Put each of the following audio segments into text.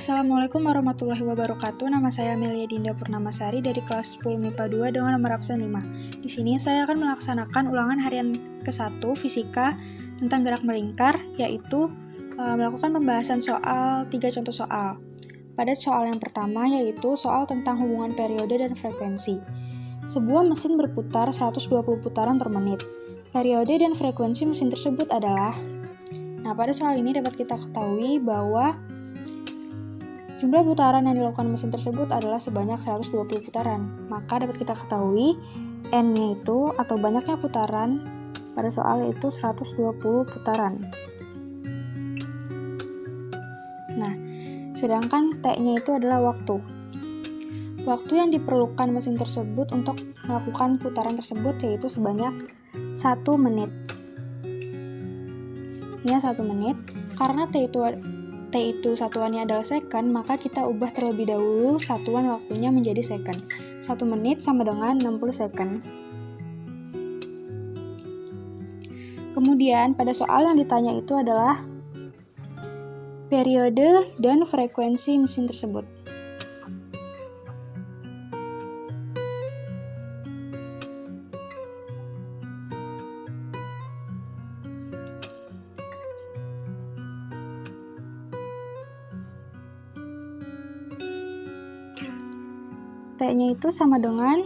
Assalamualaikum warahmatullahi wabarakatuh. Nama saya Amelia Dinda Purnamasari dari kelas 10 MIPA 2 dengan nomor absen 5. Di sini saya akan melaksanakan ulangan harian ke-1 fisika tentang gerak melingkar, yaitu melakukan pembahasan soal 3 contoh soal. Pada soal yang pertama yaitu soal tentang hubungan periode dan frekuensi. Sebuah mesin berputar 120 putaran per menit. Periode dan frekuensi mesin tersebut adalah. Nah, pada soal ini dapat kita ketahui bahwa jumlah putaran yang dilakukan mesin tersebut adalah sebanyak 120 putaran. Maka dapat kita ketahui N-nya itu atau banyaknya putaran pada soal yaitu 120 putaran. Nah, sedangkan T-nya itu adalah waktu. Waktu yang diperlukan mesin tersebut untuk melakukan putaran tersebut yaitu sebanyak 1 menit. Ya, 1 menit. Karena T itu satuannya adalah second, maka kita ubah terlebih dahulu satuan waktunya menjadi second. 1 menit sama dengan 60 second. Kemudian pada soal yang ditanya itu adalah periode dan frekuensi mesin tersebut. T-nya itu sama dengan,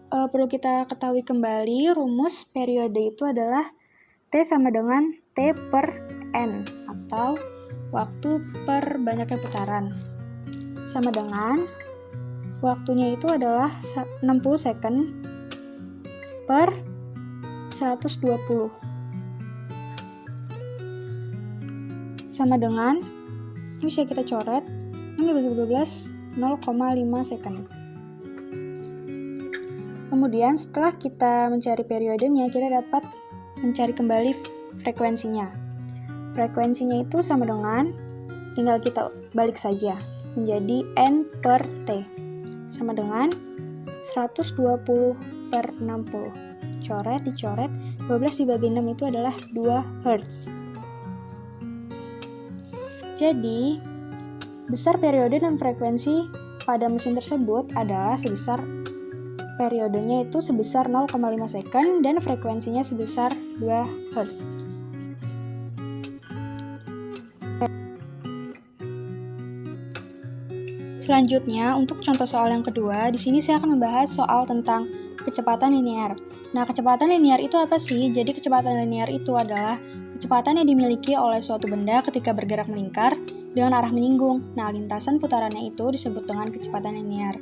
perlu kita ketahui kembali, rumus periode itu adalah T sama dengan T per N, atau waktu per banyaknya putaran. Sama dengan, waktunya itu adalah 60 second per 120. Sama dengan, ini bisa kita coret, 6 dibagi 12, 0,5 second. Kemudian setelah kita mencari periodenya, kita dapat mencari kembali frekuensinya. Frekuensinya itu sama dengan, tinggal kita balik saja, menjadi N per T. Sama dengan 120 per 60. Dicoret, 12 dibagi 6 itu adalah 2 Hz. Jadi, besar periode dan frekuensi pada mesin tersebut adalah sebesar periodenya itu sebesar 0,5 second dan frekuensinya sebesar 2 Hz. Selanjutnya, untuk contoh soal yang kedua, di sini saya akan membahas soal tentang kecepatan linear. Nah, kecepatan linear itu apa sih? Jadi, kecepatan linear itu adalah kecepatan yang dimiliki oleh suatu benda ketika bergerak melingkar dengan arah menyinggung. Nah, lintasan putarannya itu disebut dengan kecepatan linear.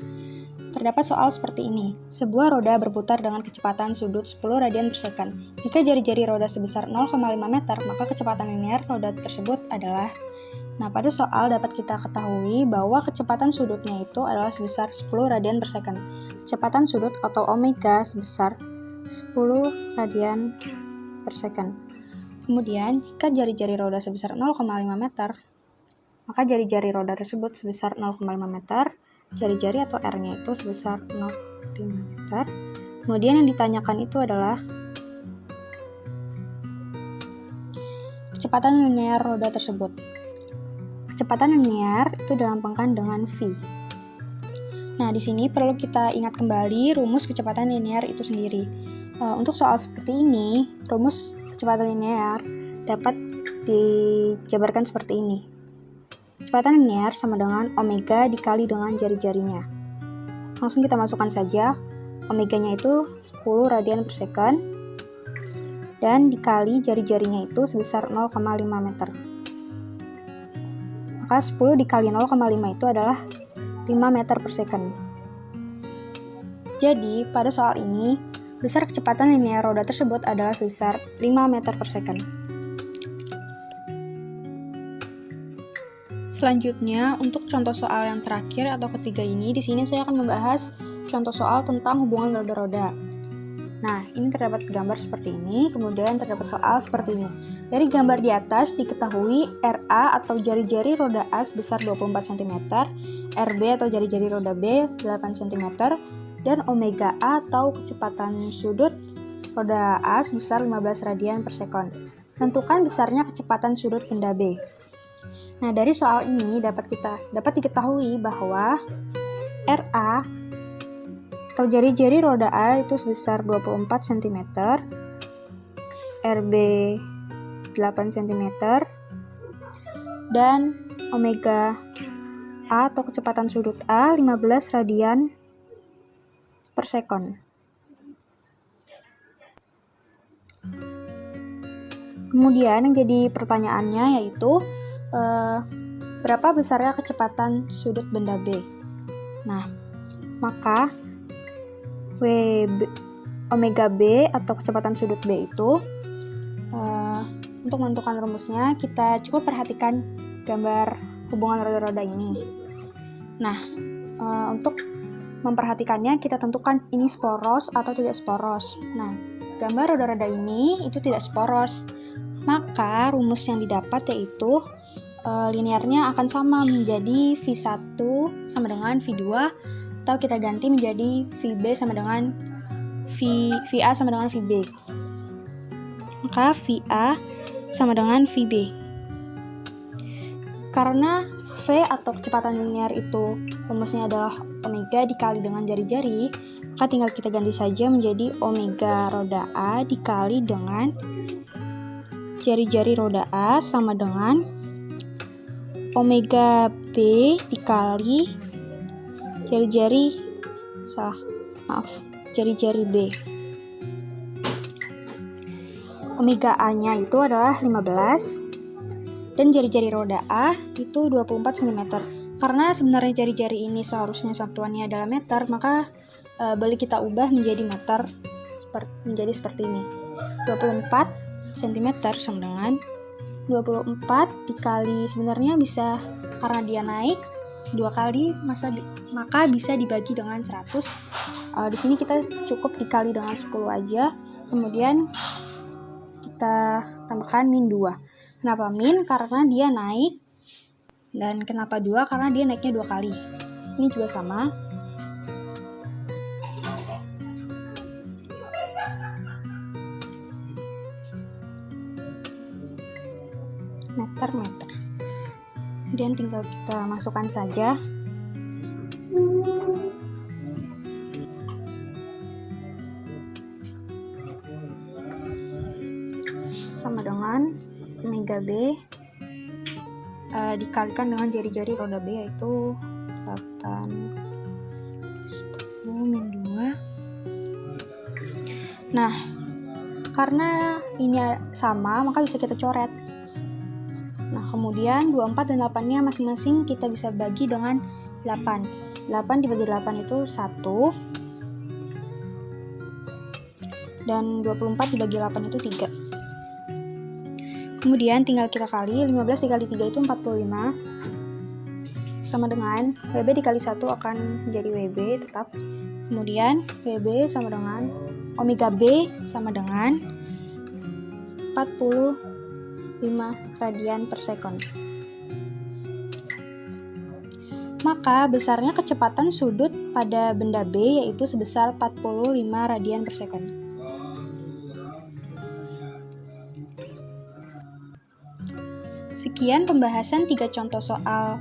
Terdapat soal seperti ini. Sebuah roda berputar dengan kecepatan sudut 10 radian per second. Jika jari-jari roda sebesar 0,5 meter, maka kecepatan linear roda tersebut adalah. Nah, pada soal dapat kita ketahui bahwa kecepatan sudutnya itu adalah sebesar 10 radian per second. Kecepatan sudut atau omega sebesar 10 radian per second. Kemudian, jika jari-jari roda sebesar 0,5 meter, maka jari-jari roda tersebut sebesar 0,5 meter. Jari-jari atau R-nya itu sebesar 0,5 meter. Kemudian yang ditanyakan itu adalah kecepatan linear roda tersebut. Kecepatan linear itu dilambangkan dengan V. Nah, di sini perlu kita ingat kembali rumus kecepatan linear itu sendiri. Untuk soal seperti ini, rumus kecepatan linear dapat dijabarkan seperti ini. Kecepatan linear sama dengan omega dikali dengan jari-jarinya. Langsung kita masukkan saja. Omeganya itu 10 radian per second. Dan dikali jari-jarinya itu sebesar 0,5 meter. Maka 10 dikali 0,5 itu adalah 5 meter per second. Jadi, pada soal ini, besar kecepatan linear roda tersebut adalah sebesar 5 meter per second. Selanjutnya, untuk contoh soal yang terakhir atau ketiga ini, di sini saya akan membahas contoh soal tentang hubungan roda-roda. Nah, ini terdapat gambar seperti ini, kemudian terdapat soal seperti ini. Dari gambar di atas diketahui RA atau jari-jari roda A sebesar 24 cm, RB atau jari-jari roda B 8 cm, dan omega A atau kecepatan sudut roda A sebesar 15 radian per second. Tentukan besarnya kecepatan sudut benda B. Nah, dari soal ini dapat diketahui bahwa RA atau jari-jari roda A itu sebesar 24 cm, RB 8 cm, dan omega A atau kecepatan sudut A 15 radian per sekon. Kemudian yang jadi pertanyaannya yaitu berapa besarnya kecepatan sudut benda B. Nah, maka omega B atau kecepatan sudut B itu untuk menentukan rumusnya kita cukup perhatikan gambar hubungan roda-roda ini. Nah, untuk memperhatikannya kita tentukan ini sporos atau tidak sporos. Nah, gambar roda-roda ini itu tidak sporos. Maka rumus yang didapat yaitu linearnya akan sama menjadi V1 sama dengan V2, atau kita ganti menjadi VB sama dengan VA sama dengan VB. Maka VA sama dengan VB. Karena V atau kecepatan linear itu rumusnya adalah omega dikali dengan jari-jari, maka tinggal kita ganti saja menjadi omega roda A dikali dengan jari-jari roda A sama dengan omega B dikali jari-jari B. Omega A-nya itu adalah 15 dan jari-jari roda A itu 24 cm. Karena sebenarnya jari-jari ini seharusnya satuannya adalah meter, maka boleh kita ubah menjadi meter menjadi seperti ini. 24 cm sama dengan 24 dikali, sebenarnya bisa karena dia naik 2 kali maka bisa dibagi dengan 100. Di sini kita cukup dikali dengan 10 aja. Kemudian kita tambahkan min 2. Kenapa min? Karena dia naik. Dan kenapa 2? Karena dia naiknya 2 kali. Ini juga sama. Meter. Kemudian tinggal kita masukkan saja. Sama dengan omega B dikalikan dengan jari-jari roda B yaitu 8 10 min 2. Nah, karena ini sama maka bisa kita coret. Nah, kemudian 24 dan 8-nya masing-masing kita bisa bagi dengan 8. 8 dibagi 8 itu 1. Dan 24 dibagi 8 itu 3. Kemudian tinggal kita kali, 15 dikali 3 itu 45. Sama dengan WB dikali 1 akan menjadi WB tetap. Kemudian WB sama dengan omega B sama dengan 45 radian per sekon. Maka besarnya kecepatan sudut pada benda B yaitu sebesar 45 radian per sekon. Sekian pembahasan 3 contoh soal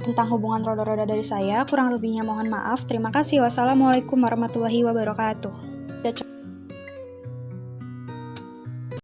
tentang hubungan roda-roda dari saya. Kurang lebihnya mohon maaf. Terima kasih. Wassalamualaikum warahmatullahi wabarakatuh.